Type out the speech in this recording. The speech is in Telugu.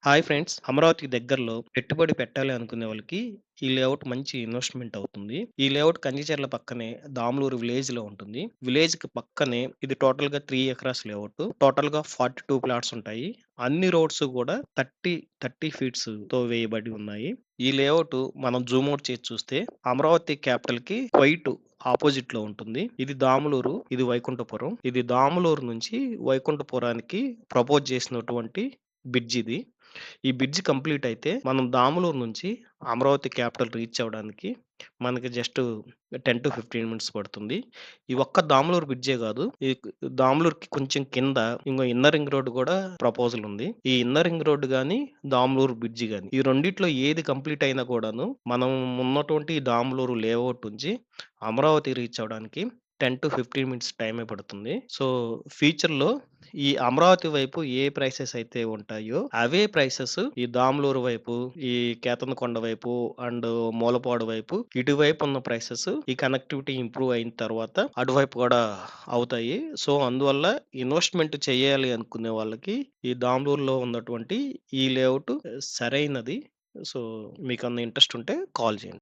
Hi friends! అమరావతికి దగ్గరలో పెట్టుబడి పెట్టాలి అనుకునే వాళ్ళకి ఈ లేఅవుట్ మంచి ఇన్వెస్ట్‌మెంట్ అవుతుంది. ఈ లేఅవుట్ కంచిచర్ల పక్కనే దాములూరు విలేజ్‌లో ఉంటుంది. విలేజ్‌కి పక్కనే ఇది టోటల్‌గా 3 ఎకరాస్ లేఅవుట్. టోటల్‌గా 42 ప్లాట్స్ ఉంటాయి. అన్ని రోడ్స్ కూడా 30 ఫీట్స్‌తో వేయబడి ఉన్నాయి. ఈ లేఅవుట్ మనం జూమ్ ఔట్ చేసి చూస్తే అమరావతి క్యాపిటల్‌కి క్వైట్ ఆపోజిట్‌లో ఉంటుంది. ఇది దాములూరు, ఇది వైకుంఠపురం. ఇది దాములూరు నుంచి వైకుంఠపురానికి ప్రపోజ్ చేసినటువంటి బ్రిడ్జ్ ఇది. ఈ బ్రిడ్జ్ కంప్లీట్ అయితే మనం దాములూరు నుంచి అమరావతి క్యాపిటల్ రీచ్ అవ్వడానికి మనకి జస్ట్ 10-15 మినిట్స్ పడుతుంది. ఈ ఒక్క దాములూరు బ్రిడ్జే కాదు. ఈ దాములూరుకి కొంచెం కింద ఇంకో ఇన్నర్ రింగ్ రోడ్ కూడా ప్రపోజల్ ఉంది. ఈ ఇన్నర్ రింగ్ రోడ్ గాని, దాములూరు బ్రిడ్జ్ గాని ఈ రెండిట్లో ఏది కంప్లీట్ అయినా కూడాను మనం ఉన్నటువంటి ఈ దాములూరు లేఅవుట్ నుంచి అమరావతి రీచ్ అవ్వడానికి 10-15 మినిట్స్ టైమే పడుతుంది. సో, ఫ్యూచర్‌లో ఈ అమరావతి వైపు ఏ ప్రైసెస్ అయితే ఉంటాయో, అవే ప్రైసెస్ ఈ దాములూరు వైపు, ఈ కేతనకొండ వైపు అండ్ మూలపాడు వైపు, ఇటువైపు ఉన్న ప్రైసెస్ ఈ కనెక్టివిటీ ఇంప్రూవ్ అయిన తర్వాత అటువైపు కూడా అవుతాయి. సో, అందువల్ల ఇన్వెస్ట్‌మెంట్ చేయాలి అనుకునే వాళ్ళకి ఈ దాములూరులో ఉన్నటువంటి ఈ లేఅవుట్ సరైనది. సో, మీకన్నా ఇంట్రెస్ట్ ఉంటే కాల్ చేయండి.